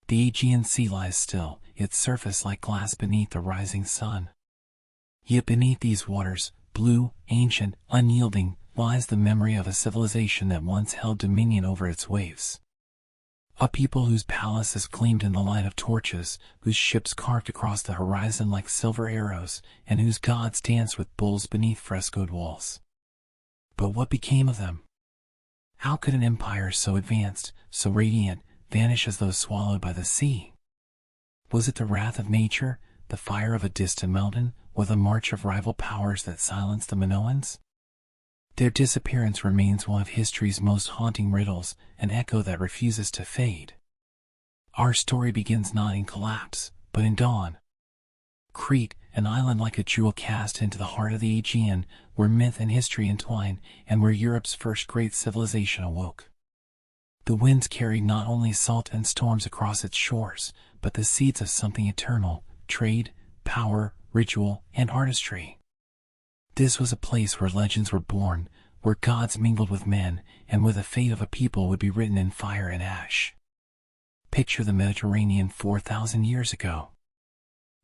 The Aegean Sea lies still, its surface like glass beneath the rising sun. Yet beneath these waters, blue, ancient, unyielding, lies the memory of a civilization that once held dominion over its waves. A people whose palaces gleamed in the light of torches, whose ships carved across the horizon like silver arrows, and whose gods danced with bulls beneath frescoed walls. But what became of them? How could an empire so advanced, so radiant, vanish as though swallowed by the sea? Was it the wrath of nature, the fire of a distant mountain, or the march of rival powers that silenced the Minoans? Their disappearance remains one of history's most haunting riddles, an echo that refuses to fade. Our story begins not in collapse, but in dawn. Crete, an island like a jewel cast into the heart of the Aegean, where myth and history entwine, and where Europe's first great civilization awoke. The winds carried not only salt and storms across its shores, but the seeds of something eternal: trade, power, ritual, and artistry. This was a place where legends were born, where gods mingled with men, and where the fate of a people would be written in fire and ash. Picture the Mediterranean 4,000 years ago.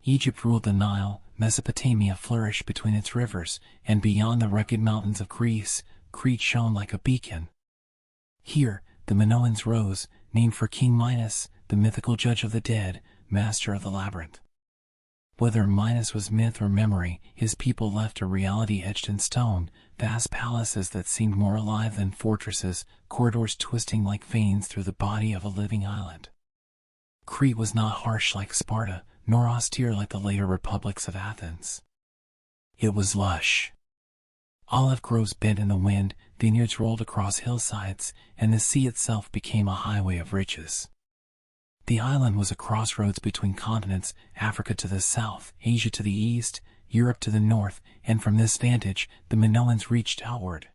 Egypt ruled the Nile, Mesopotamia flourished between its rivers, and beyond the rugged mountains of Greece, Crete shone like a beacon. Here, the Minoans rose, named for King Minos, the mythical judge of the dead, master of the Labyrinth. Whether Minos was myth or memory, his people left a reality etched in stone, vast palaces that seemed more alive than fortresses, corridors twisting like veins through the body of a living island. Crete was not harsh like Sparta, nor austere like the later republics of Athens. It was lush. Olive groves bent in the wind, vineyards rolled across hillsides, and the sea itself became a highway of riches. The island was a crossroads between continents, Africa to the south, Asia to the east, Europe to the north, and from this vantage, the Minoans reached outward.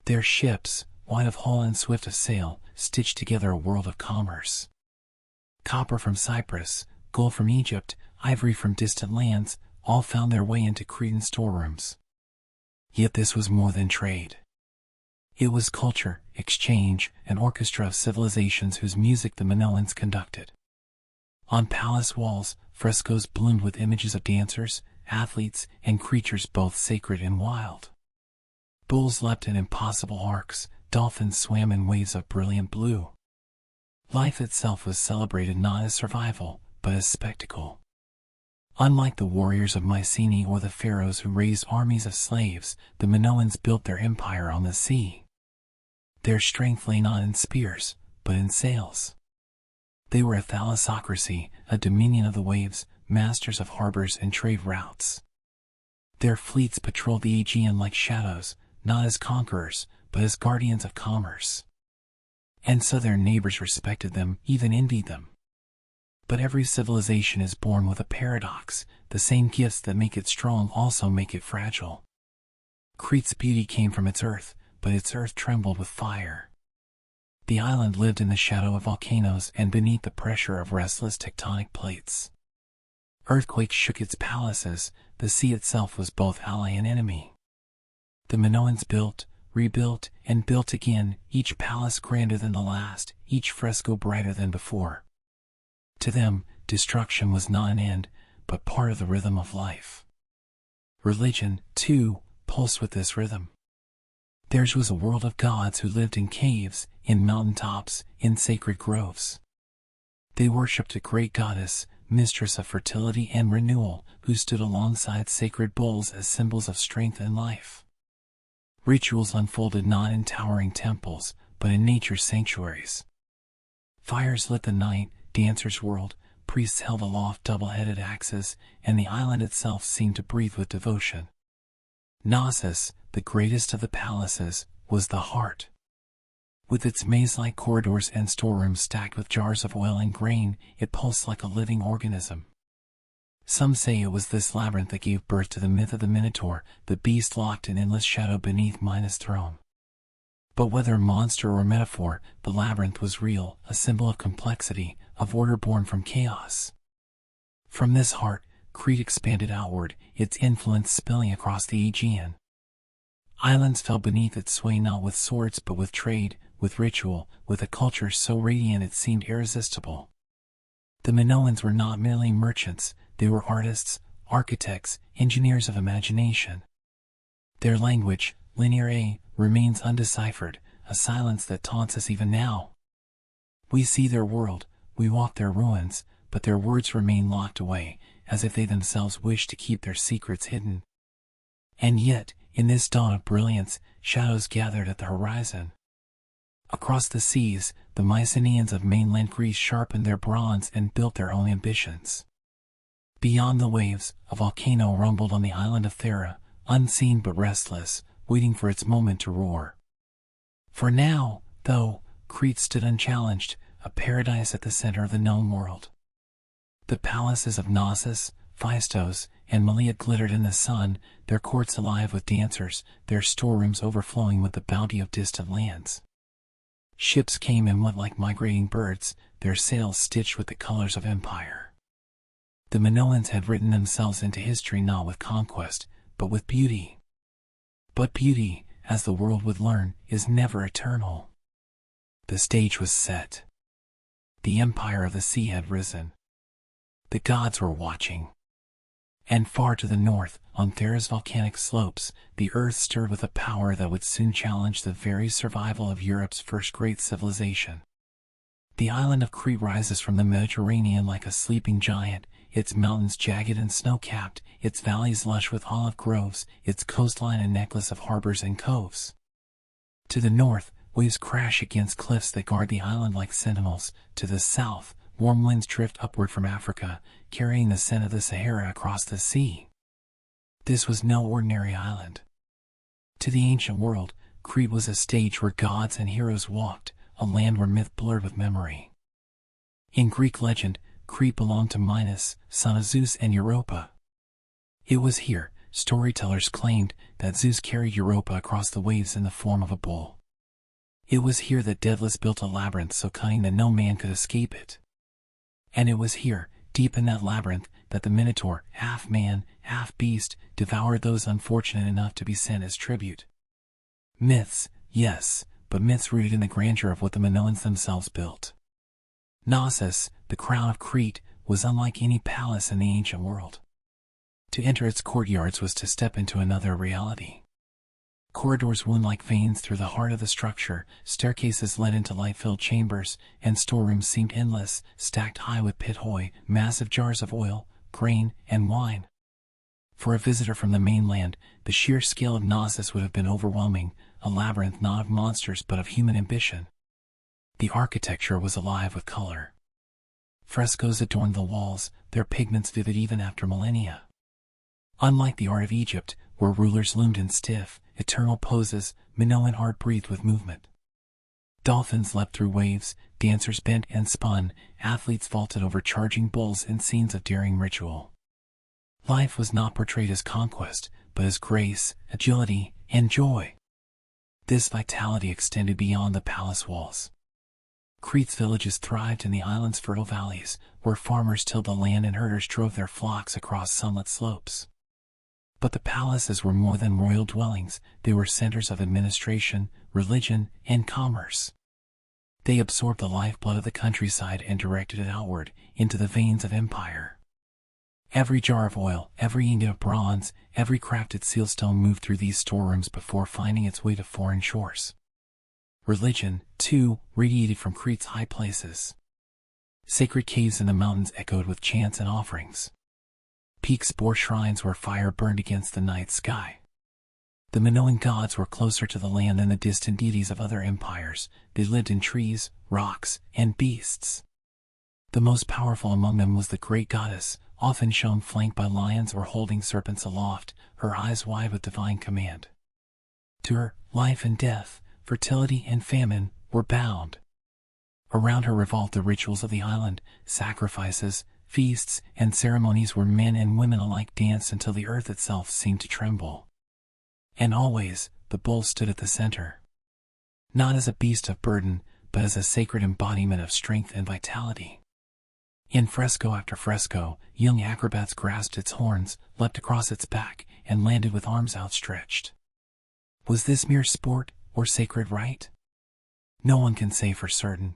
Their ships, wide of hull and swift of sail, stitched together a world of commerce. Copper from Cyprus, gold from Egypt, ivory from distant lands, all found their way into Cretan storerooms. Yet this was more than trade. It was culture, exchange, an orchestra of civilizations whose music the Minoans conducted. On palace walls, frescoes bloomed with images of dancers, athletes, and creatures both sacred and wild. Bulls leapt in impossible arcs, dolphins swam in waves of brilliant blue. Life itself was celebrated not as survival, but as spectacle. Unlike the warriors of Mycenae or the pharaohs who raised armies of slaves, the Minoans built their empire on the sea. Their strength lay not in spears, but in sails. They were a thalassocracy, a dominion of the waves, masters of harbors and trade routes. Their fleets patrolled the Aegean like shadows, not as conquerors, but as guardians of commerce. And so their neighbors respected them, even envied them. But every civilization is born with a paradox: the same gifts that make it strong also make it fragile. Crete's beauty came from its earth, but its earth trembled with fire. The island lived in the shadow of volcanoes and beneath the pressure of restless tectonic plates. Earthquakes shook its palaces, the sea itself was both ally and enemy. The Minoans built, rebuilt, and built again, each palace grander than the last, each fresco brighter than before. To them, destruction was not an end, but part of the rhythm of life. Religion, too, pulsed with this rhythm. Theirs was a world of gods who lived in caves, in mountaintops, in sacred groves. They worshipped a great goddess, mistress of fertility and renewal, who stood alongside sacred bulls as symbols of strength and life. Rituals unfolded not in towering temples, but in nature's sanctuaries. Fires lit the night, dancers whirled, priests held aloft double-headed axes, and the island itself seemed to breathe with devotion. Knossos, the greatest of the palaces, was the heart. With its maze-like corridors and storerooms stacked with jars of oil and grain, it pulsed like a living organism. Some say it was this labyrinth that gave birth to the myth of the Minotaur, the beast locked in endless shadow beneath Minos' throne. But whether monster or metaphor, the labyrinth was real, a symbol of complexity, of order born from chaos. From this heart, Crete expanded outward, its influence spilling across the Aegean. Islands fell beneath its sway not with swords but with trade, with ritual, with a culture so radiant it seemed irresistible. The Minoans were not merely merchants, they were artists, architects, engineers of imagination. Their language, linear A, remains undeciphered, a silence that taunts us even now. We see their world, we walk their ruins, but their words remain locked away, as if they themselves wish to keep their secrets hidden. And yet, in this dawn of brilliance, shadows gathered at the horizon. Across the seas, the Mycenaeans of mainland Greece sharpened their bronze and built their own ambitions. Beyond the waves, a volcano rumbled on the island of Thera, unseen but restless, waiting for its moment to roar. For now, though, Crete stood unchallenged, a paradise at the center of the known world. The palaces of Knossos, Phaistos, and Malea glittered in the sun, their courts alive with dancers, their storerooms overflowing with the bounty of distant lands. Ships came and went like migrating birds, their sails stitched with the colors of empire. The Minoans had written themselves into history not with conquest, but with beauty. But beauty, as the world would learn, is never eternal. The stage was set. The empire of the sea had risen. The gods were watching. And far to the north, on Thera's volcanic slopes, the earth stirred with a power that would soon challenge the very survival of Europe's first great civilization. The island of Crete rises from the Mediterranean like a sleeping giant, its mountains jagged and snow-capped, its valleys lush with olive groves, its coastline a necklace of harbors and coves. To the north, waves crash against cliffs that guard the island like sentinels. To the south, warm winds drift upward from Africa, carrying the scent of the Sahara across the sea. This was no ordinary island. To the ancient world, Crete was a stage where gods and heroes walked, a land where myth blurred with memory. In Greek legend, Crete belonged to Minos, son of Zeus and Europa. It was here, storytellers claimed, that Zeus carried Europa across the waves in the form of a bull. It was here that Daedalus built a labyrinth so cunning that no man could escape it. And it was here, deep in that labyrinth, that the Minotaur, half man, half beast, devoured those unfortunate enough to be sent as tribute. Myths, yes, but myths rooted in the grandeur of what the Minoans themselves built. Knossos, the crown of Crete, was unlike any palace in the ancient world. To enter its courtyards was to step into another reality. Corridors wound like veins through the heart of the structure, staircases led into light-filled chambers, and storerooms seemed endless, stacked high with pit hoy, massive jars of oil, grain, and wine. For a visitor from the mainland, the sheer scale of Knossos would have been overwhelming, a labyrinth not of monsters but of human ambition. The architecture was alive with color. Frescoes adorned the walls, their pigments vivid even after millennia. Unlike the art of Egypt, where rulers loomed in stiff, eternal poses, Minoan art breathed with movement. Dolphins leapt through waves, dancers bent and spun, athletes vaulted over charging bulls in scenes of daring ritual. Life was not portrayed as conquest, but as grace, agility, and joy. This vitality extended beyond the palace walls. Crete's villages thrived in the island's fertile valleys, where farmers tilled the land and herders drove their flocks across sunlit slopes. But the palaces were more than royal dwellings, they were centers of administration, religion, and commerce. They absorbed the lifeblood of the countryside and directed it outward, into the veins of empire. Every jar of oil, every ingot of bronze, every crafted sealstone moved through these storerooms before finding its way to foreign shores. Religion, too, radiated from Crete's high places. Sacred caves in the mountains echoed with chants and offerings. Peaks bore shrines where fire burned against the night sky. The Minoan gods were closer to the land than the distant deities of other empires. They lived in trees, rocks, and beasts. The most powerful among them was the great goddess, often shown flanked by lions or holding serpents aloft, her eyes wide with divine command. To her, life and death, fertility and famine, were bound. Around her revolved the rituals of the island, sacrifices, feasts, and ceremonies where men and women alike danced until the earth itself seemed to tremble. And always, the bull stood at the center. Not as a beast of burden, but as a sacred embodiment of strength and vitality. In fresco after fresco, young acrobats grasped its horns, leapt across its back, and landed with arms outstretched. Was this mere sport, or sacred rite? No one can say for certain.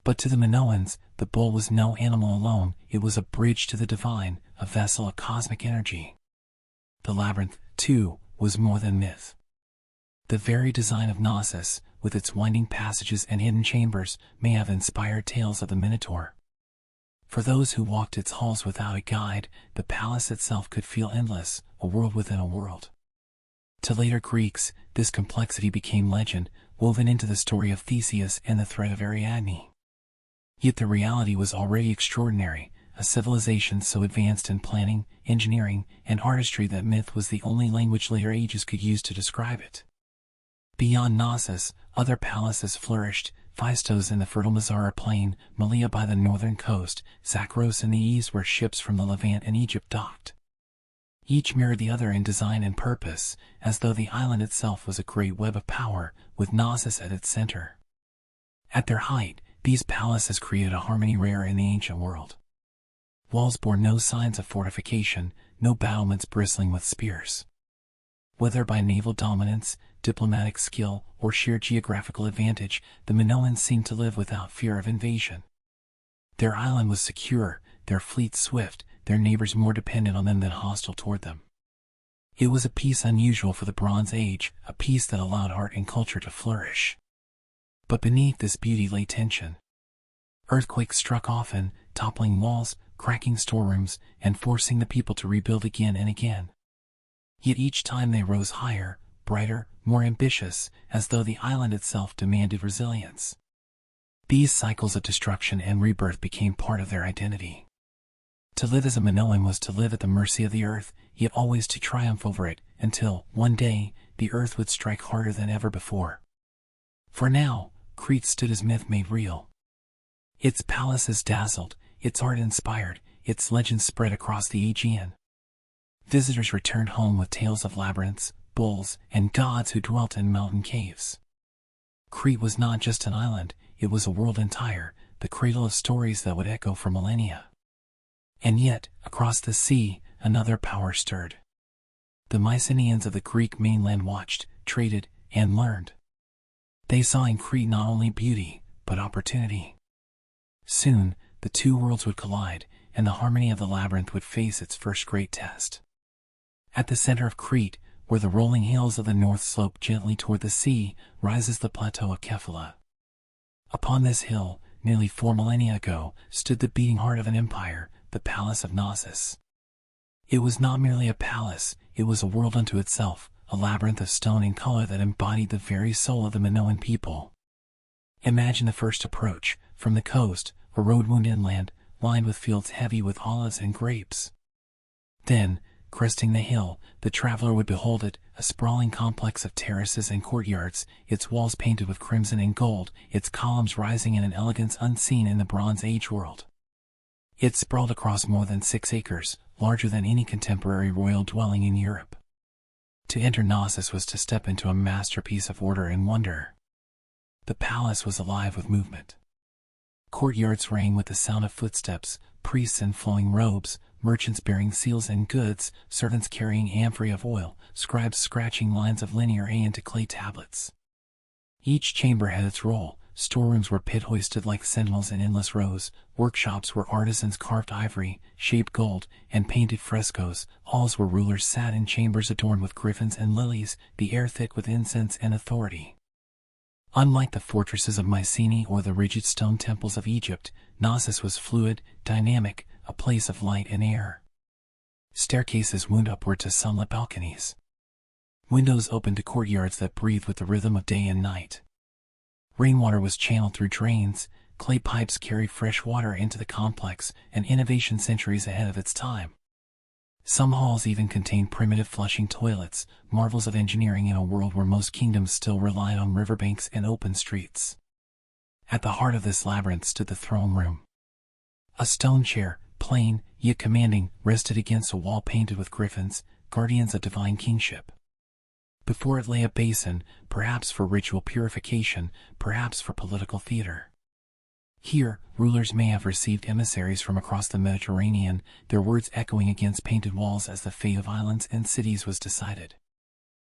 But to the Minoans, the bull was no animal alone, it was a bridge to the divine, a vessel of cosmic energy. The labyrinth, too, was more than myth. The very design of Knossos, with its winding passages and hidden chambers, may have inspired tales of the Minotaur. For those who walked its halls without a guide, the palace itself could feel endless, a world within a world. To later Greeks, this complexity became legend, woven into the story of Theseus and the thread of Ariadne. Yet the reality was already extraordinary, a civilization so advanced in planning, engineering, and artistry that myth was the only language later ages could use to describe it. Beyond Knossos, other palaces flourished, Phaistos in the fertile Mazara plain, Malea by the northern coast, Zakros in the east where ships from the Levant and Egypt docked. Each mirrored the other in design and purpose, as though the island itself was a great web of power, with Knossos at its center. At their height, these palaces created a harmony rare in the ancient world. Walls bore no signs of fortification, no battlements bristling with spears. Whether by naval dominance, diplomatic skill, or sheer geographical advantage, the Minoans seemed to live without fear of invasion. Their island was secure, their fleet swift, their neighbors more dependent on them than hostile toward them. It was a peace unusual for the Bronze Age, a peace that allowed art and culture to flourish. But beneath this beauty lay tension. Earthquakes struck often, toppling walls, cracking storerooms, and forcing the people to rebuild again and again. Yet each time they rose higher, brighter, more ambitious, as though the island itself demanded resilience. These cycles of destruction and rebirth became part of their identity. To live as a Minoan was to live at the mercy of the earth, yet always to triumph over it, until, one day, the earth would strike harder than ever before. For now, Crete stood as myth made real. Its palaces dazzled, its art inspired, its legends spread across the Aegean. Visitors returned home with tales of labyrinths, bulls, and gods who dwelt in mountain caves. Crete was not just an island, it was a world entire, the cradle of stories that would echo for millennia. And yet, across the sea, another power stirred. The Mycenaeans of the Greek mainland watched, traded, and learned. They saw in Crete not only beauty, but opportunity. Soon, the two worlds would collide, and the harmony of the labyrinth would face its first great test. At the center of Crete, where the rolling hills of the north slope gently toward the sea, rises the plateau of Kephala. Upon this hill, nearly 4 millennia ago, stood the beating heart of an empire, the Palace of Knossos. It was not merely a palace, it was a world unto itself, a labyrinth of stone and color that embodied the very soul of the Minoan people. Imagine the first approach, from the coast, a road wound inland, lined with fields heavy with olives and grapes. Then, cresting the hill, the traveler would behold it, a sprawling complex of terraces and courtyards, its walls painted with crimson and gold, its columns rising in an elegance unseen in the Bronze Age world. It sprawled across more than 6 acres, larger than any contemporary royal dwelling in Europe. To enter Knossos was to step into a masterpiece of order and wonder. The palace was alive with movement. Courtyards rang with the sound of footsteps, priests in flowing robes, merchants bearing seals and goods, servants carrying amphorae of oil, scribes scratching lines of linear A into clay tablets. Each chamber had its role. Storerooms were pit-hoisted like sentinels in endless rows, workshops where artisans carved ivory, shaped gold, and painted frescoes, halls where rulers sat in chambers adorned with griffins and lilies, the air thick with incense and authority. Unlike the fortresses of Mycenae or the rigid stone temples of Egypt, Knossos was fluid, dynamic, a place of light and air. Staircases wound upward to sunlit balconies. Windows opened to courtyards that breathed with the rhythm of day and night. Rainwater was channeled through drains, clay pipes carried fresh water into the complex, an innovation centuries ahead of its time. Some halls even contained primitive flushing toilets, marvels of engineering in a world where most kingdoms still relied on riverbanks and open streets. At the heart of this labyrinth stood the throne room. A stone chair, plain, yet commanding, rested against a wall painted with griffins, guardians of divine kingship. Before it lay a basin, perhaps for ritual purification, perhaps for political theater. Here, rulers may have received emissaries from across the Mediterranean, their words echoing against painted walls as the fate of islands and cities was decided.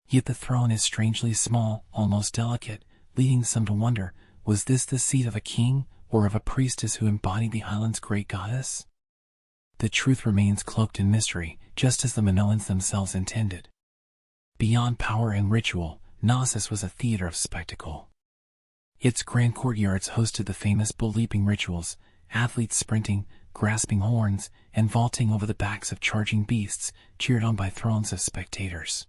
Yet the throne is strangely small, almost delicate, leading some to wonder, was this the seat of a king, or of a priestess who embodied the island's great goddess? The truth remains cloaked in mystery, just as the Minoans themselves intended. Beyond power and ritual, Knossos was a theater of spectacle. Its grand courtyards hosted the famous bull-leaping rituals, athletes sprinting, grasping horns, and vaulting over the backs of charging beasts, cheered on by thrones of spectators.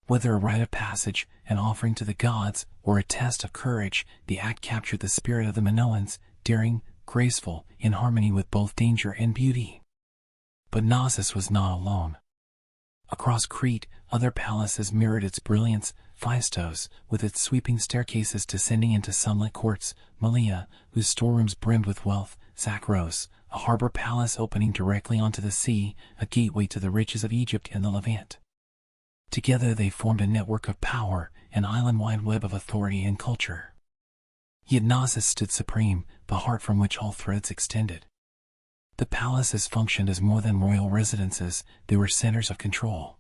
Whether a rite of passage, an offering to the gods, or a test of courage, the act captured the spirit of the Minoans, daring, graceful, in harmony with both danger and beauty. But Knossos was not alone. Across Crete, other palaces mirrored its brilliance: Phaistos, with its sweeping staircases descending into sunlit courts; Malea, whose storerooms brimmed with wealth; Zakros, a harbor palace opening directly onto the sea, a gateway to the riches of Egypt and the Levant. Together they formed a network of power, an island-wide web of authority and culture. Yet Knossos stood supreme, the heart from which all threads extended. The palaces functioned as more than royal residences; they were centers of control.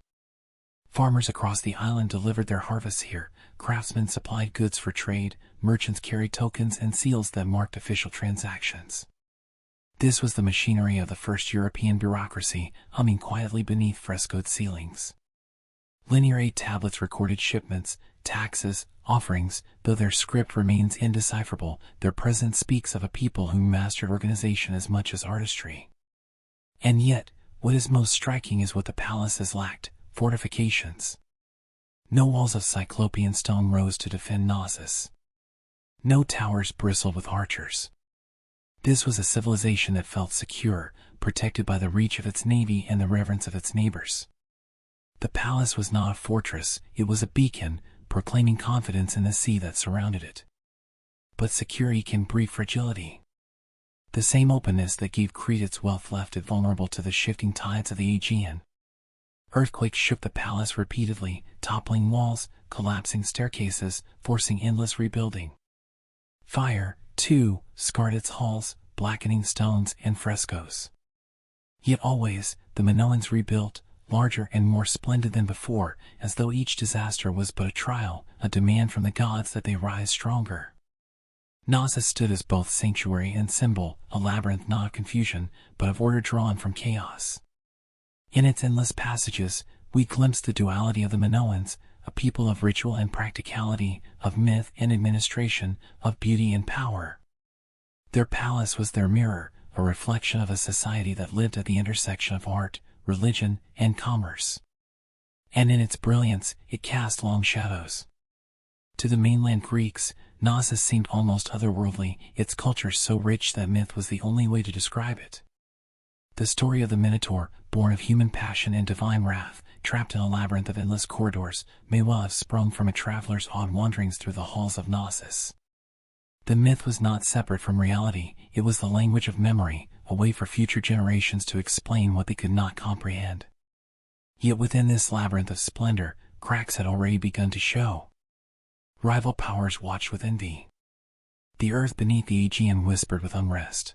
Farmers across the island delivered their harvests here, craftsmen supplied goods for trade, merchants carried tokens and seals that marked official transactions. This was the machinery of the first European bureaucracy, humming quietly beneath frescoed ceilings. Linear tablets recorded shipments, taxes, offerings; though their script remains indecipherable, their presence speaks of a people who mastered organization as much as artistry. And yet, what is most striking is what the palaces lacked: fortifications. No walls of cyclopean stone rose to defend Knossos. No towers bristled with archers. This was a civilization that felt secure, protected by the reach of its navy and the reverence of its neighbors. The palace was not a fortress, it was a beacon, proclaiming confidence in the sea that surrounded it. But security can breed fragility. The same openness that gave Crete its wealth left it vulnerable to the shifting tides of the Aegean. Earthquakes shook the palace repeatedly, toppling walls, collapsing staircases, forcing endless rebuilding. Fire, too, scarred its halls, blackening stones and frescoes. Yet always, the Minoans rebuilt, larger and more splendid than before, as though each disaster was but a trial, a demand from the gods that they rise stronger. Knossos stood as both sanctuary and symbol, a labyrinth not of confusion, but of order drawn from chaos. In its endless passages, we glimpsed the duality of the Minoans, a people of ritual and practicality, of myth and administration, of beauty and power. Their palace was their mirror, a reflection of a society that lived at the intersection of art, religion, and commerce. And in its brilliance, it cast long shadows. To the mainland Greeks, Knossos seemed almost otherworldly, its culture so rich that myth was the only way to describe it. The story of the Minotaur, born of human passion and divine wrath, trapped in a labyrinth of endless corridors, may well have sprung from a traveler's odd wanderings through the halls of Knossos. The myth was not separate from reality, it was the language of memory, a way for future generations to explain what they could not comprehend. Yet within this labyrinth of splendor, cracks had already begun to show. Rival powers watched with envy. The earth beneath the Aegean whispered with unrest.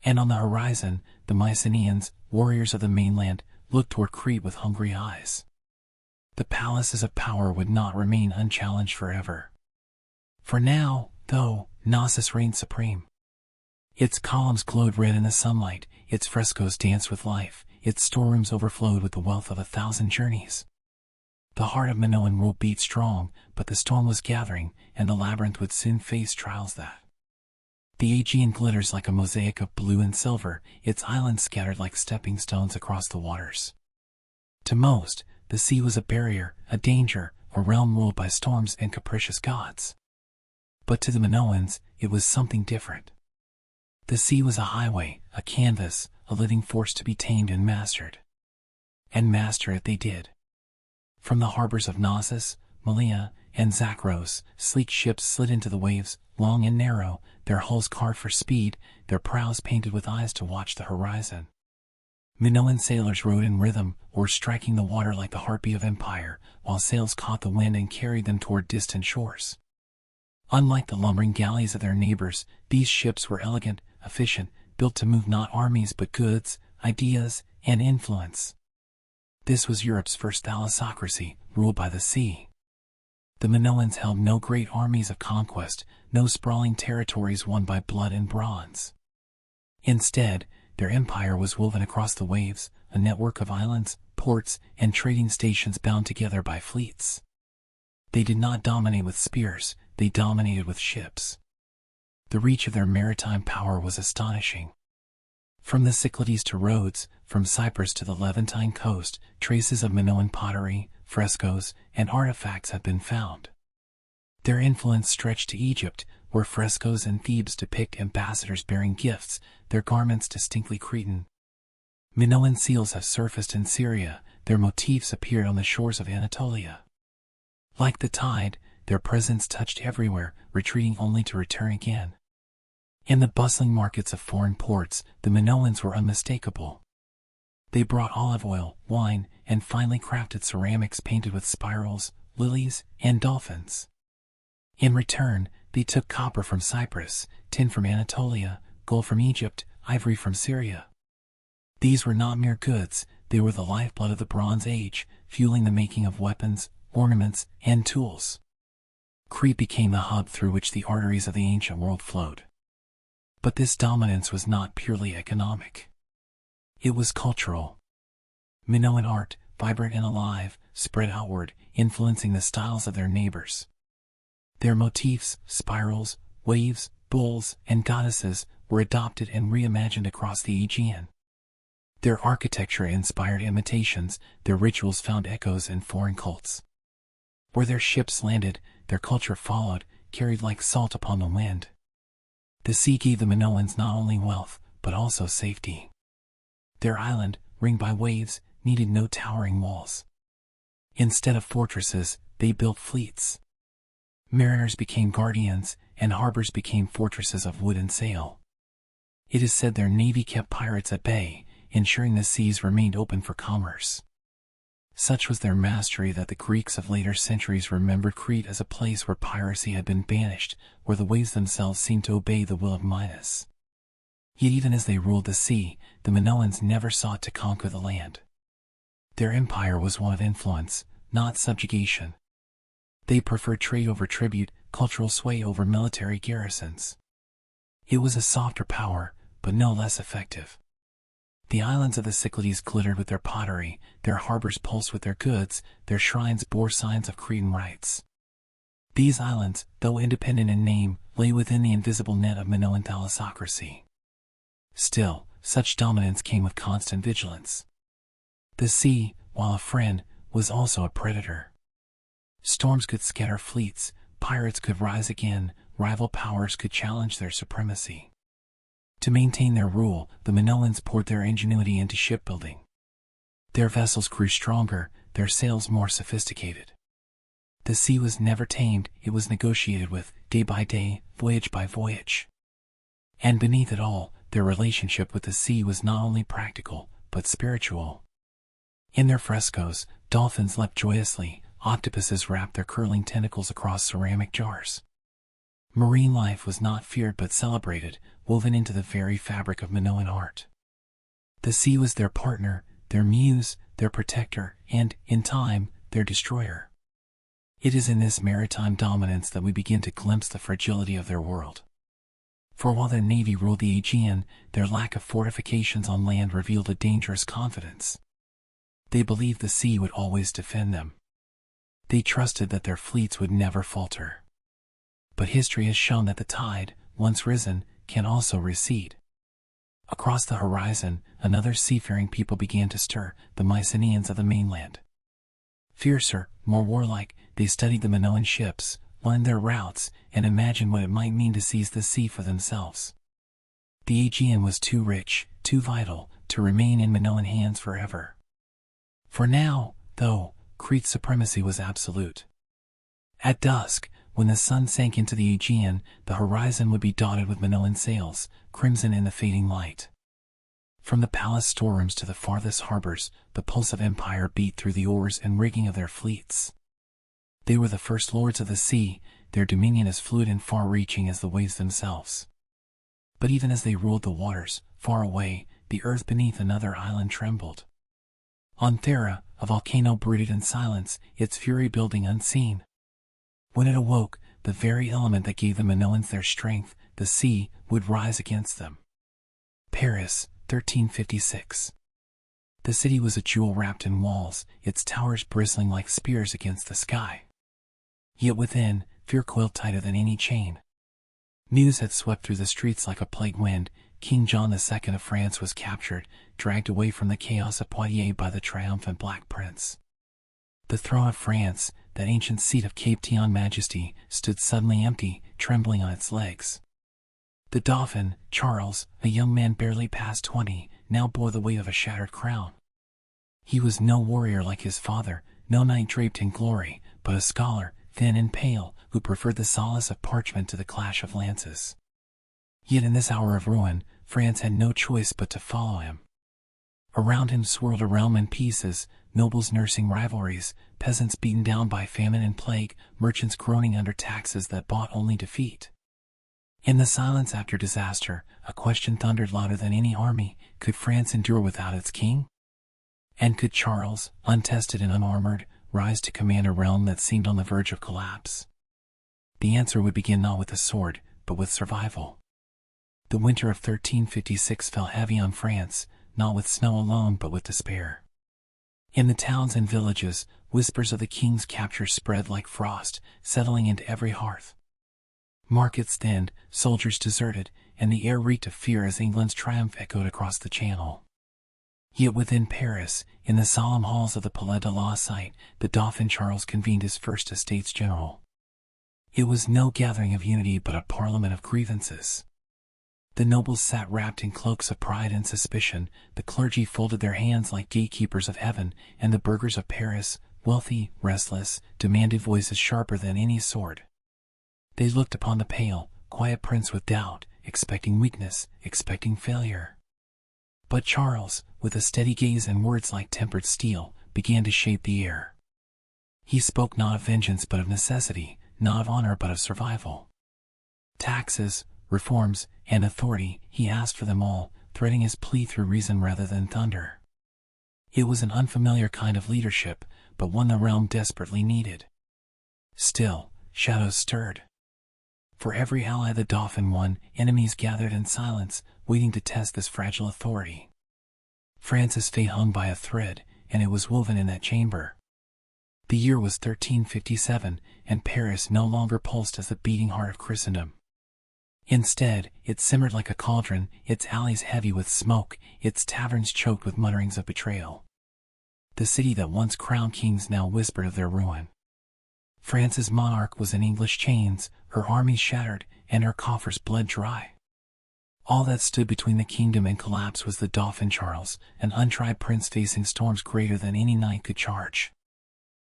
And on the horizon, the Mycenaeans, warriors of the mainland, looked toward Crete with hungry eyes. The palaces of power would not remain unchallenged forever. For now, though, Knossos reigned supreme. Its columns glowed red in the sunlight, its frescoes danced with life, its storerooms overflowed with the wealth of 1,000 journeys. The heart of Minoan rule beat strong, but the storm was gathering, and the labyrinth would soon face trials that. The Aegean glitters like a mosaic of blue and silver, its islands scattered like stepping stones across the waters. To most, the sea was a barrier, a danger, a realm ruled by storms and capricious gods. But to the Minoans, it was something different. The sea was a highway, a canvas, a living force to be tamed and mastered. And master it they did. From the harbors of Knossos, Malea, and Zakros, sleek ships slid into the waves, long and narrow, their hulls carved for speed, their prows painted with eyes to watch the horizon. Minoan sailors rowed in rhythm, oars striking the water like the heartbeat of empire, while sails caught the wind and carried them toward distant shores. Unlike the lumbering galleys of their neighbors, these ships were elegant, efficient, built to move not armies but goods, ideas, and influence. This was Europe's first thalassocracy, ruled by the sea. The Minoans held no great armies of conquest, no sprawling territories won by blood and bronze. Instead, their empire was woven across the waves, a network of islands, ports, and trading stations bound together by fleets. They did not dominate with spears, they dominated with ships. The reach of their maritime power was astonishing. From the Cyclades to Rhodes, from Cyprus to the Levantine coast, traces of Minoan pottery, frescoes, and artifacts have been found. Their influence stretched to Egypt, where frescoes in Thebes depict ambassadors bearing gifts, their garments distinctly Cretan. Minoan seals have surfaced in Syria, their motifs appeared on the shores of Anatolia. Like the tide, their presence touched everywhere, retreating only to return again. In the bustling markets of foreign ports, the Minoans were unmistakable. They brought olive oil, wine, and finely crafted ceramics painted with spirals, lilies, and dolphins. In return, they took copper from Cyprus, tin from Anatolia, gold from Egypt, ivory from Syria. These were not mere goods, they were the lifeblood of the Bronze Age, fueling the making of weapons, ornaments, and tools. Crete became the hub through which the arteries of the ancient world flowed. But this dominance was not purely economic. It was cultural. Minoan art, vibrant and alive, spread outward, influencing the styles of their neighbors. Their motifs, spirals, waves, bulls, and goddesses were adopted and reimagined across the Aegean. Their architecture inspired imitations, their rituals found echoes in foreign cults. Where their ships landed, their culture followed, carried like salt upon the wind. The sea gave the Minoans not only wealth, but also safety. Their island, ringed by waves, needed no towering walls. Instead of fortresses, they built fleets. Mariners became guardians, and harbors became fortresses of wood and sail. It is said their navy kept pirates at bay, ensuring the seas remained open for commerce. Such was their mastery that the Greeks of later centuries remembered Crete as a place where piracy had been banished, where the waves themselves seemed to obey the will of Minos. Yet even as they ruled the sea, the Minoans never sought to conquer the land. Their empire was one of influence, not subjugation. They preferred trade over tribute, cultural sway over military garrisons. It was a softer power, but no less effective. The islands of the Cyclades glittered with their pottery, their harbors pulsed with their goods, their shrines bore signs of Cretan rites. These islands, though independent in name, lay within the invisible net of Minoan thalassocracy. Still, such dominance came with constant vigilance. The sea, while a friend, was also a predator. Storms could scatter fleets, pirates could rise again, rival powers could challenge their supremacy. To maintain their rule, the Minoans poured their ingenuity into shipbuilding. Their vessels grew stronger, their sails more sophisticated. The sea was never tamed, it was negotiated with, day by day, voyage by voyage. And beneath it all, their relationship with the sea was not only practical, but spiritual. In their frescoes, dolphins leapt joyously, octopuses wrapped their curling tentacles across ceramic jars. Marine life was not feared but celebrated, woven into the very fabric of Minoan art. The sea was their partner, their muse, their protector, and, in time, their destroyer. It is in this maritime dominance that we begin to glimpse the fragility of their world. For while their navy ruled the Aegean, their lack of fortifications on land revealed a dangerous confidence. They believed the sea would always defend them. They trusted that their fleets would never falter. But history has shown that the tide, once risen, can also recede. Across the horizon, another seafaring people began to stir, the Mycenaeans of the mainland. Fiercer, more warlike, they studied the Minoan ships, lined their routes, and imagined what it might mean to seize the sea for themselves. The Aegean was too rich, too vital, to remain in Minoan hands forever. For now, though, Crete's supremacy was absolute. At dusk, when the sun sank into the Aegean, the horizon would be dotted with Minoan sails, crimson in the fading light. From the palace storerooms to the farthest harbors, the pulse of empire beat through the oars and rigging of their fleets. They were the first lords of the sea, their dominion as fluid and far-reaching as the waves themselves. But even as they ruled the waters, far away, the earth beneath another island trembled. On Thera, a volcano brooded in silence, its fury building unseen. When it awoke, the very element that gave the Minoans their strength, the sea, would rise against them. Paris, 1356. The city was a jewel wrapped in walls, its towers bristling like spears against the sky. Yet within, fear coiled tighter than any chain. News had swept through the streets like a plague wind. King John II of France was captured, dragged away from the chaos of Poitiers by the triumphant Black Prince. The throne of France, that ancient seat of Capetian majesty, stood suddenly empty, trembling on its legs. The Dauphin, Charles, a young man barely past 20, now bore the weight of a shattered crown. He was no warrior like his father, no knight draped in glory, but a scholar, thin and pale, who preferred the solace of parchment to the clash of lances. Yet in this hour of ruin, France had no choice but to follow him. Around him swirled a realm in pieces, nobles nursing rivalries, peasants beaten down by famine and plague, merchants groaning under taxes that bought only defeat. In the silence after disaster, a question thundered louder than any army: could France endure without its king? And could Charles, untested and unarmored, rise to command a realm that seemed on the verge of collapse? The answer would begin not with the sword, but with survival. The winter of 1356 fell heavy on France, not with snow alone but with despair. In the towns and villages, whispers of the king's capture spread like frost, settling into every hearth. Markets thinned, soldiers deserted, and the air reeked of fear as England's triumph echoed across the Channel. Yet within Paris, in the solemn halls of the Palais de la Cite, the Dauphin Charles convened his first Estates General. It was no gathering of unity but a parliament of grievances. The nobles sat wrapped in cloaks of pride and suspicion, the clergy folded their hands like gatekeepers of heaven, and the burghers of Paris, wealthy, restless, demanded voices sharper than any sword. They looked upon the pale, quiet prince with doubt, expecting weakness, expecting failure. But Charles, with a steady gaze and words like tempered steel, began to shape the air. He spoke not of vengeance but of necessity, not of honor but of survival. Taxes, reforms, and authority, he asked for them all, threading his plea through reason rather than thunder. It was an unfamiliar kind of leadership, but one the realm desperately needed. Still, shadows stirred. For every ally the Dauphin won, enemies gathered in silence, waiting to test this fragile authority. France's fate hung by a thread, and it was woven in that chamber. The year was 1357, and Paris no longer pulsed as the beating heart of Christendom. Instead, it simmered like a cauldron, its alleys heavy with smoke, its taverns choked with mutterings of betrayal. The city that once crowned kings now whispered of their ruin. France's monarch was in English chains, her armies shattered, and her coffers bled dry. All that stood between the kingdom and collapse was the Dauphin Charles, an untried prince facing storms greater than any knight could charge.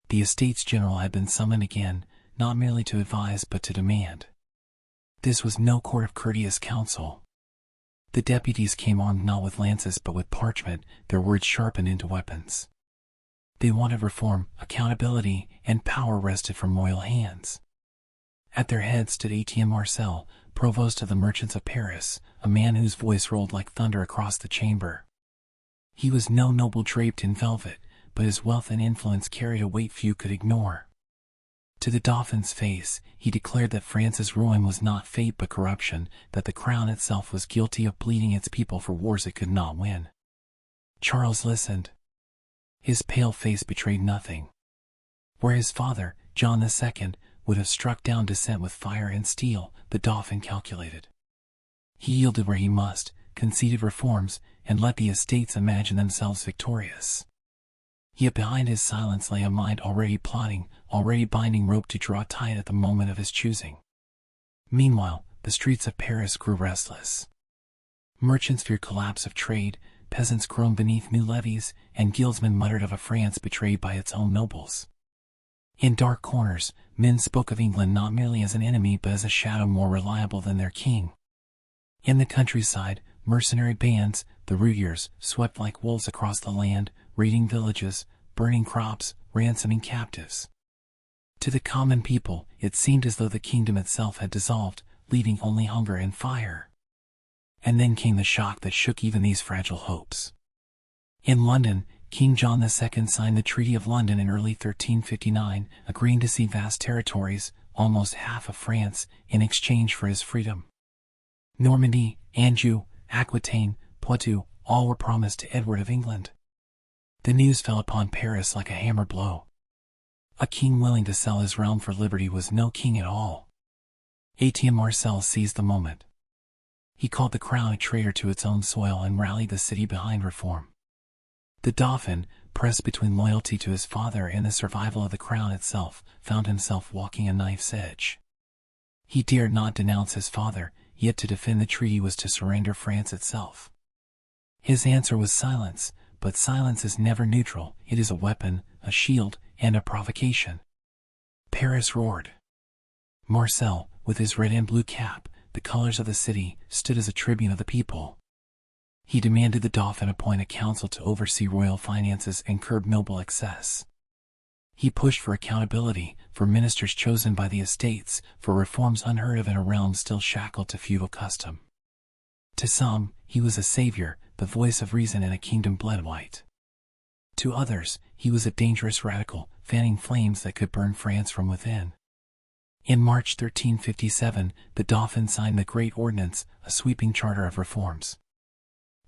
The Estates General had been summoned again, not merely to advise but to demand. This was no court of courteous counsel. The deputies came armed not with lances but with parchment, their words sharpened into weapons. They wanted reform, accountability, and power wrested from royal hands. At their head stood Etienne Marcel, provost of the merchants of Paris, a man whose voice rolled like thunder across the chamber. He was no noble draped in velvet, but his wealth and influence carried a weight few could ignore. To the Dauphin's face, he declared that France's ruin was not fate but corruption, that the crown itself was guilty of bleeding its people for wars it could not win. Charles listened. His pale face betrayed nothing. Where his father, John II, would have struck down dissent with fire and steel, the Dauphin calculated. He yielded where he must, conceded reforms, and let the estates imagine themselves victorious. Yet behind his silence lay a mind already plotting, already binding rope to draw tight at the moment of his choosing. Meanwhile, the streets of Paris grew restless. Merchants feared collapse of trade, peasants groaned beneath new levies, and guildsmen muttered of a France betrayed by its own nobles. In dark corners, men spoke of England not merely as an enemy but as a shadow more reliable than their king. In the countryside, mercenary bands, the routiers, swept like wolves across the land, raiding villages, burning crops, ransoming captives. To the common people, it seemed as though the kingdom itself had dissolved, leaving only hunger and fire. And then came the shock that shook even these fragile hopes. In London, King John II signed the Treaty of London in early 1359, agreeing to cede vast territories, almost half of France, in exchange for his freedom. Normandy, Anjou, Aquitaine, Poitou, all were promised to Edward of England. The news fell upon Paris like a hammer blow. A king willing to sell his realm for liberty was no king at all. Etienne Marcel seized the moment. He called the crown a traitor to its own soil and rallied the city behind reform. The Dauphin, pressed between loyalty to his father and the survival of the crown itself, found himself walking a knife's edge. He dared not denounce his father, yet to defend the treaty was to surrender France itself. His answer was silence, but silence is never neutral. It is a weapon, a shield, and a provocation. Paris roared. Marcel, with his red and blue cap, the colors of the city, stood as a tribune of the people. He demanded the Dauphin appoint a council to oversee royal finances and curb noble excess. He pushed for accountability, for ministers chosen by the estates, for reforms unheard of in a realm still shackled to feudal custom. To some, he was a savior, the voice of reason in a kingdom bled white. To others, he was a dangerous radical, fanning flames that could burn France from within. In March 1357, the Dauphin signed the Great Ordinance, a sweeping charter of reforms.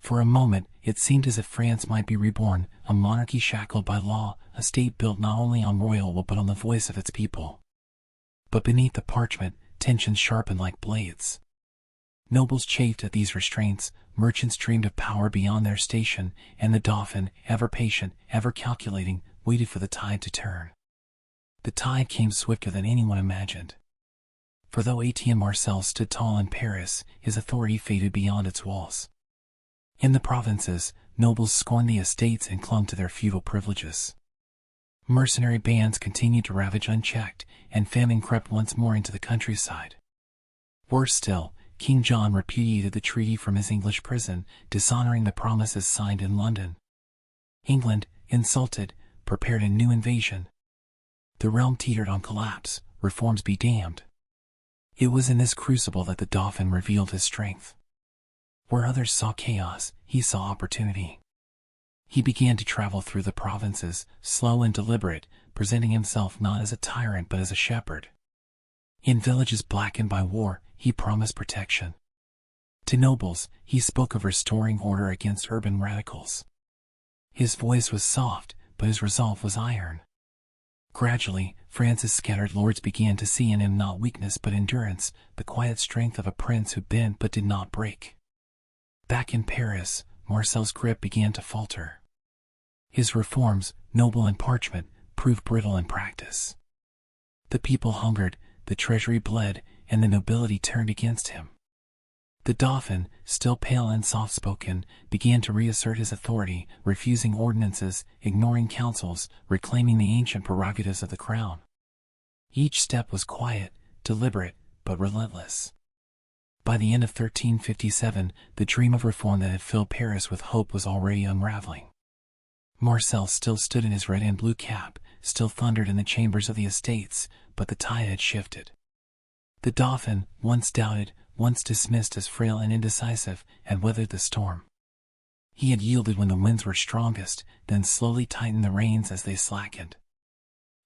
For a moment, it seemed as if France might be reborn, a monarchy shackled by law, a state built not only on royal will but on the voice of its people. But beneath the parchment, tensions sharpened like blades. Nobles chafed at these restraints, merchants dreamed of power beyond their station, and the Dauphin, ever patient, ever calculating, waited for the tide to turn. The tide came swifter than anyone imagined. For though Etienne Marcel stood tall in Paris, his authority faded beyond its walls. In the provinces, nobles scorned the estates and clung to their feudal privileges. Mercenary bands continued to ravage unchecked, and famine crept once more into the countryside. Worse still, King John repudiated the treaty from his English prison, dishonoring the promises signed in London. England, insulted, prepared a new invasion. The realm teetered on collapse, reforms be damned. It was in this crucible that the Dauphin revealed his strength. Where others saw chaos, he saw opportunity. He began to travel through the provinces, slow and deliberate, presenting himself not as a tyrant but as a shepherd. In villages blackened by war, he promised protection. To nobles, he spoke of restoring order against urban radicals. His voice was soft, but his resolve was iron. Gradually, France's scattered lords began to see in him not weakness but endurance, the quiet strength of a prince who bent but did not break. Back in Paris, Marcel's grip began to falter. His reforms, noble in parchment, proved brittle in practice. The people hungered, the treasury bled, and the nobility turned against him. The Dauphin, still pale and soft-spoken, began to reassert his authority, refusing ordinances, ignoring councils, reclaiming the ancient prerogatives of the crown. Each step was quiet, deliberate, but relentless. By the end of 1357, the dream of reform that had filled Paris with hope was already unraveling. Marcel still stood in his red and blue cap, still thundered in the chambers of the estates, but the tide had shifted. The Dauphin, once doubted, once dismissed as frail and indecisive, had weathered the storm. He had yielded when the winds were strongest, then slowly tightened the reins as they slackened.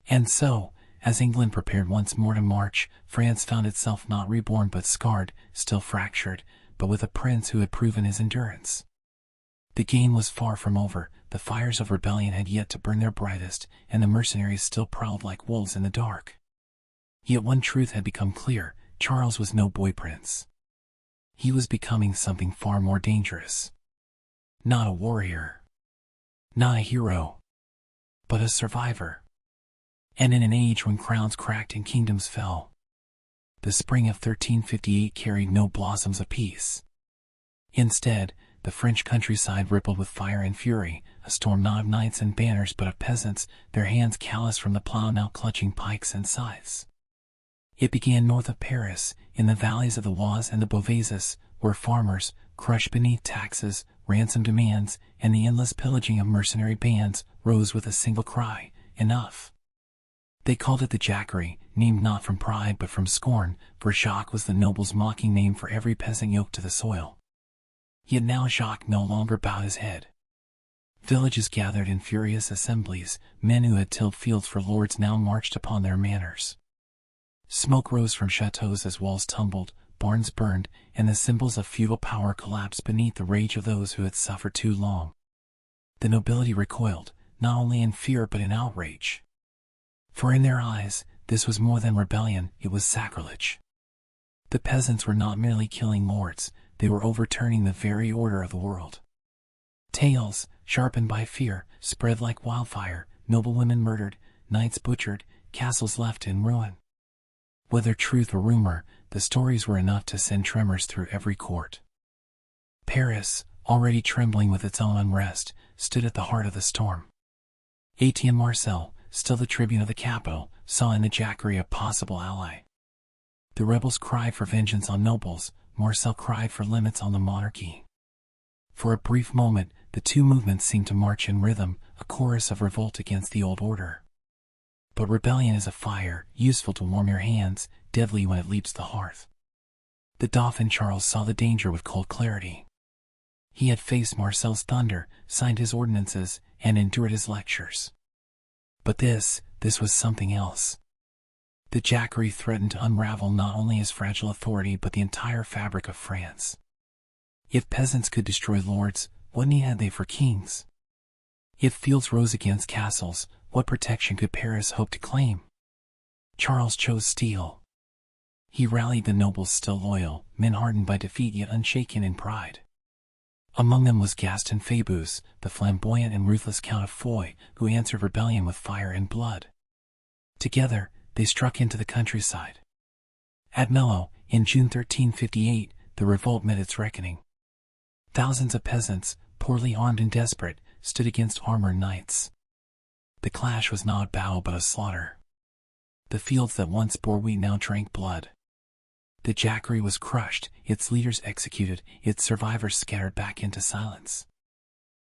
And so, as England prepared once more to march, France found itself not reborn but scarred, still fractured, but with a prince who had proven his endurance. The game was far from over, the fires of rebellion had yet to burn their brightest, and the mercenaries still prowled like wolves in the dark. Yet one truth had become clear: Charles was no boy prince. He was becoming something far more dangerous. Not a warrior. Not a hero. But a survivor. And in an age when crowns cracked and kingdoms fell, the spring of 1358 carried no blossoms of peace. Instead, the French countryside rippled with fire and fury, a storm not of knights and banners but of peasants, their hands calloused from the plow now clutching pikes and scythes. It began north of Paris, in the valleys of the Oise and the Beauvaisis, where farmers, crushed beneath taxes, ransom demands, and the endless pillaging of mercenary bands, rose with a single cry: enough. They called it the Jacquerie, named not from pride but from scorn, for Jacques was the noble's mocking name for every peasant yoked to the soil. Yet now Jacques no longer bowed his head. Villages gathered in furious assemblies, men who had tilled fields for lords now marched upon their manors. Smoke rose from chateaus as walls tumbled, barns burned, and the symbols of feudal power collapsed beneath the rage of those who had suffered too long. The nobility recoiled, not only in fear but in outrage. For in their eyes, this was more than rebellion, it was sacrilege. The peasants were not merely killing lords, they were overturning the very order of the world. Tales, sharpened by fear, spread like wildfire, noblewomen murdered, knights butchered, castles left in ruin. Whether truth or rumor, the stories were enough to send tremors through every court. Paris, already trembling with its own unrest, stood at the heart of the storm. Etienne Marcel, still the tribune of the capital, saw in the Jacquerie a possible ally. The rebels cried for vengeance on nobles, Marcel cried for limits on the monarchy. For a brief moment, the two movements seemed to march in rhythm, a chorus of revolt against the old order. But rebellion is a fire, useful to warm your hands, deadly when it leaps the hearth. The Dauphin Charles saw the danger with cold clarity. He had faced Marcel's thunder, signed his ordinances, and endured his lectures. But this was something else. The Jacquerie threatened to unravel not only his fragile authority but the entire fabric of France. If peasants could destroy lords, what need had they for kings? If fields rose against castles, what protection could Paris hope to claim? Charles chose steel. He rallied the nobles still loyal, men hardened by defeat yet unshaken in pride. Among them was Gaston Phoebus, the flamboyant and ruthless Count of Foy, who answered rebellion with fire and blood. Together, they struck into the countryside. At Mello, in June 1358, the revolt met its reckoning. Thousands of peasants, poorly armed and desperate, stood against armored knights. The clash was not a battle but a slaughter. The fields that once bore wheat now drank blood. The Jacquerie was crushed, its leaders executed, its survivors scattered back into silence.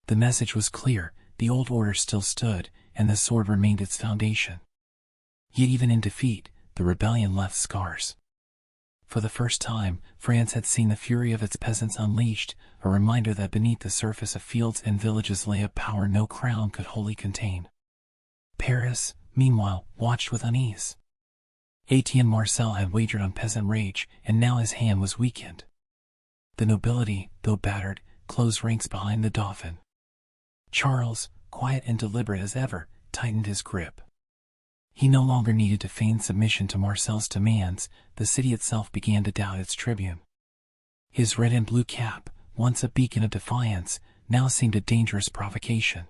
The message was clear, the old order still stood, and the sword remained its foundation. Yet even in defeat, the rebellion left scars. For the first time, France had seen the fury of its peasants unleashed, a reminder that beneath the surface of fields and villages lay a power no crown could wholly contain. Paris, meanwhile, watched with unease. Etienne Marcel had wagered on peasant rage, and now his hand was weakened. The nobility, though battered, closed ranks behind the Dauphin. Charles, quiet and deliberate as ever, tightened his grip. He no longer needed to feign submission to Marcel's demands, the city itself began to doubt its tribune. His red and blue cap, once a beacon of defiance, now seemed a dangerous provocation.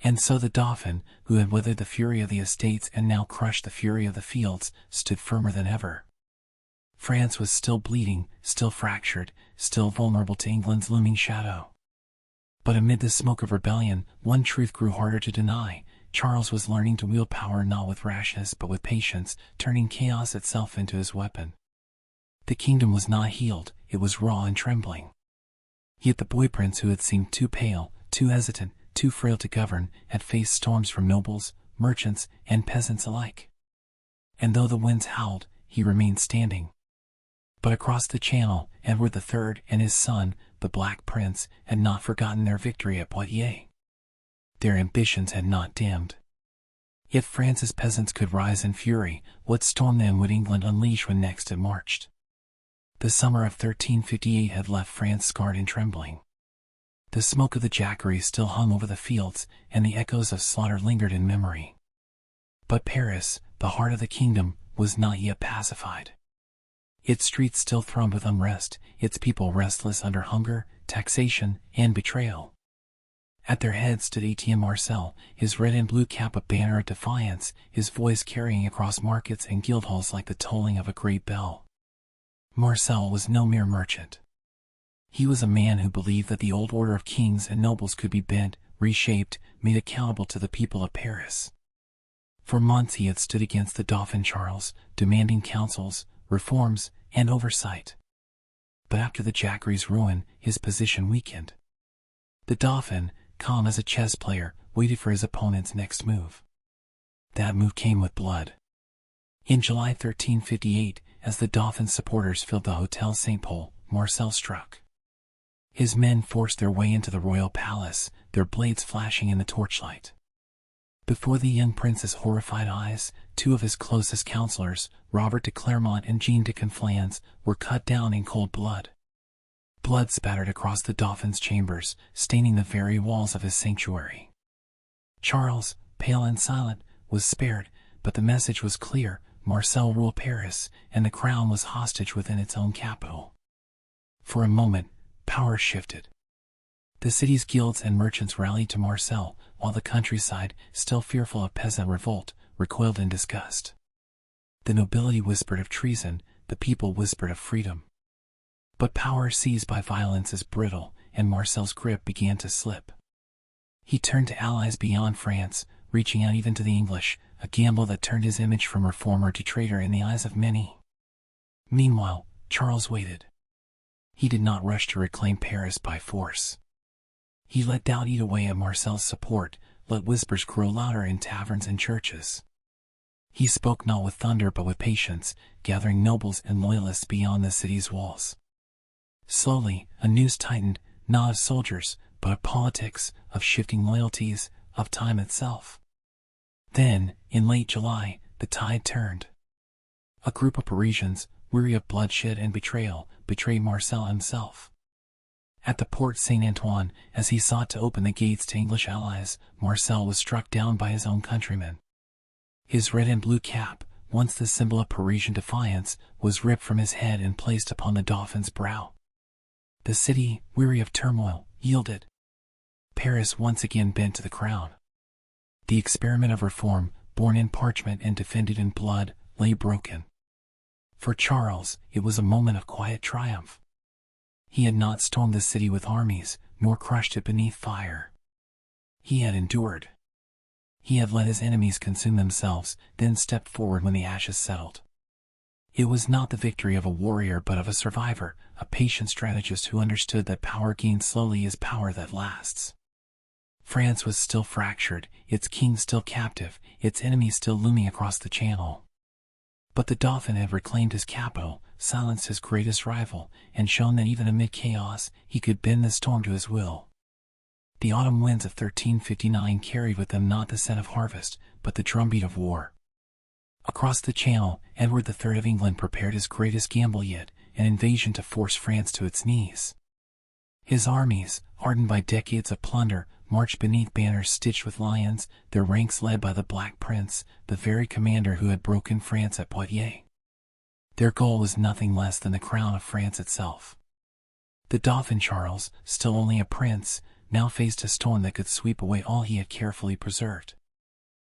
And so the Dauphin, who had weathered the fury of the estates and now crushed the fury of the fields, stood firmer than ever. France was still bleeding, still fractured, still vulnerable to England's looming shadow. But amid the smoke of rebellion, one truth grew harder to deny. Charles was learning to wield power not with rashness but with patience, turning chaos itself into his weapon. The kingdom was not healed, it was raw and trembling. Yet the boy prince who had seemed too pale, too hesitant, too frail to govern, had faced storms from nobles, merchants, and peasants alike. And though the winds howled, he remained standing. But across the channel, Edward III and his son, the Black Prince, had not forgotten their victory at Poitiers. Their ambitions had not dimmed. If France's peasants could rise in fury, what storm then would England unleash when next it marched? The summer of 1358 had left France scarred and trembling. The smoke of the Jacquerie still hung over the fields, and the echoes of slaughter lingered in memory. But Paris, the heart of the kingdom, was not yet pacified. Its streets still thrummed with unrest, its people restless under hunger, taxation, and betrayal. At their head stood Etienne Marcel, his red and blue cap a banner of defiance, his voice carrying across markets and guild halls like the tolling of a great bell. Marcel was no mere merchant. He was a man who believed that the old order of kings and nobles could be bent, reshaped, made accountable to the people of Paris. For months he had stood against the Dauphin Charles, demanding counsels, reforms, and oversight. But after the Jacquerie's ruin, his position weakened. The Dauphin, calm as a chess player, waited for his opponent's next move. That move came with blood. In July 1358, as the Dauphin's supporters filled the Hotel Saint-Paul, Marcel struck. His men forced their way into the royal palace, their blades flashing in the torchlight. Before the young prince's horrified eyes, two of his closest counselors, Robert de Clermont and Jean de Conflans, were cut down in cold blood. Blood spattered across the Dauphin's chambers, staining the very walls of his sanctuary. Charles, pale and silent, was spared, but the message was clear: Marcel ruled Paris, and the crown was hostage within its own capital. For a moment, power shifted. The city's guilds and merchants rallied to Marcel, while the countryside, still fearful of peasant revolt, recoiled in disgust. The nobility whispered of treason, the people whispered of freedom. But power seized by violence is brittle, and Marcel's grip began to slip. He turned to allies beyond France, reaching out even to the English, a gamble that turned his image from reformer to traitor in the eyes of many. Meanwhile, Charles waited. He did not rush to reclaim Paris by force. He let doubt eat away at Marcel's support, let whispers grow louder in taverns and churches. He spoke not with thunder but with patience, gathering nobles and loyalists beyond the city's walls. Slowly, a noose tightened, not of soldiers, but of politics, of shifting loyalties, of time itself. Then, in late July, the tide turned. A group of Parisians, weary of bloodshed and betrayal, betrayed Marcel himself. At the Porte Saint-Antoine, as he sought to open the gates to English allies, Marcel was struck down by his own countrymen. His red and blue cap, once the symbol of Parisian defiance, was ripped from his head and placed upon the Dauphin's brow. The city, weary of turmoil, yielded. Paris once again bent to the crown. The experiment of reform, born in parchment and defended in blood, lay broken. For Charles, it was a moment of quiet triumph. He had not stormed the city with armies, nor crushed it beneath fire. He had endured. He had let his enemies consume themselves, then stepped forward when the ashes settled. It was not the victory of a warrior but of a survivor, a patient strategist who understood that power gained slowly is power that lasts. France was still fractured, its king still captive, its enemies still looming across the channel. But the Dauphin had reclaimed his capital, silenced his greatest rival, and shown that even amid chaos, he could bend the storm to his will. The autumn winds of 1359 carried with them not the scent of harvest, but the drumbeat of war. Across the Channel, Edward III of England prepared his greatest gamble yet, an invasion to force France to its knees. His armies, hardened by decades of plunder, marched beneath banners stitched with lions, their ranks led by the Black Prince, the very commander who had broken France at Poitiers. Their goal was nothing less than the crown of France itself. The Dauphin Charles, still only a prince, now faced a storm that could sweep away all he had carefully preserved.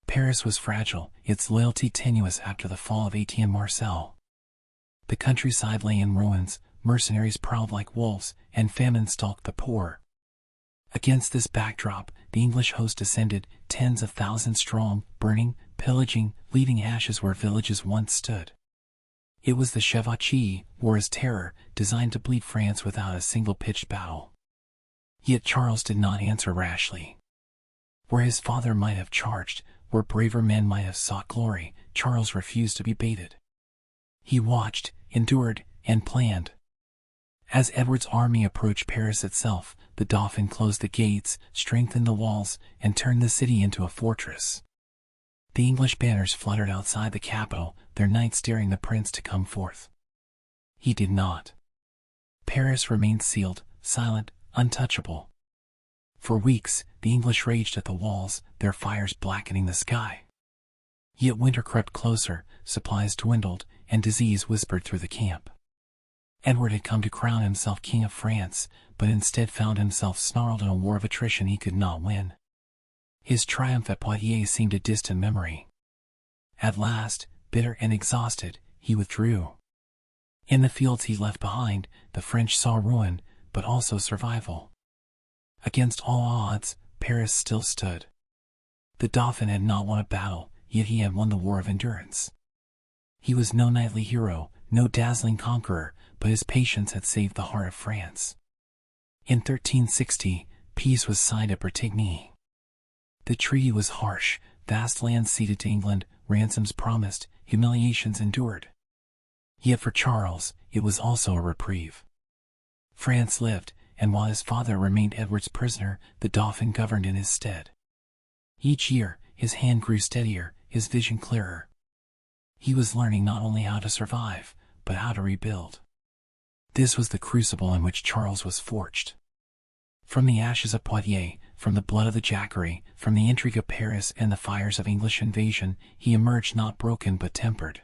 Paris was fragile, its loyalty tenuous after the fall of Etienne Marcel. The countryside lay in ruins, mercenaries prowled like wolves, and famine stalked the poor. Against this backdrop, the English host descended, tens of thousands strong, burning, pillaging, leaving ashes where villages once stood. It was the Chevauchée, war's terror, designed to bleed France without a single pitched battle. Yet Charles did not answer rashly. Where his father might have charged, where braver men might have sought glory, Charles refused to be baited. He watched, endured, and planned. As Edward's army approached Paris itself, the Dauphin closed the gates, strengthened the walls, and turned the city into a fortress. The English banners fluttered outside the capital, their knights daring the prince to come forth. He did not. Paris remained sealed, silent, untouchable. For weeks, the English raged at the walls, their fires blackening the sky. Yet winter crept closer, supplies dwindled, and disease whispered through the camp. Edward had come to crown himself King of France, but instead found himself snarled in a war of attrition he could not win. His triumph at Poitiers seemed a distant memory. At last, bitter and exhausted, he withdrew. In the fields he left behind, the French saw ruin, but also survival. Against all odds, Paris still stood. The Dauphin had not won a battle, yet he had won the war of endurance. He was no knightly hero, no dazzling conqueror, but his patience had saved the heart of France. In 1360, peace was signed at Bretigny. The treaty was harsh, vast lands ceded to England, ransoms promised, humiliations endured. Yet for Charles, it was also a reprieve. France lived, and while his father remained Edward's prisoner, the Dauphin governed in his stead. Each year, his hand grew steadier, his vision clearer. He was learning not only how to survive, but how to rebuild. This was the crucible in which Charles was forged. From the ashes of Poitiers, from the blood of the Jacquerie, from the intrigue of Paris and the fires of English invasion, he emerged not broken but tempered.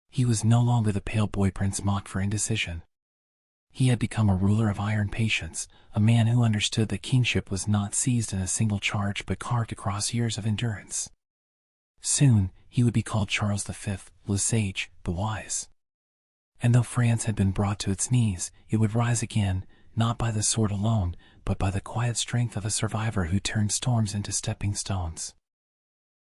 He was no longer the pale boy prince mocked for indecision. He had become a ruler of iron patience, a man who understood that kingship was not seized in a single charge but carved across years of endurance. Soon, he would be called Charles V, le Sage, the Wise. And though France had been brought to its knees, it would rise again, not by the sword alone, but by the quiet strength of a survivor who turned storms into stepping stones.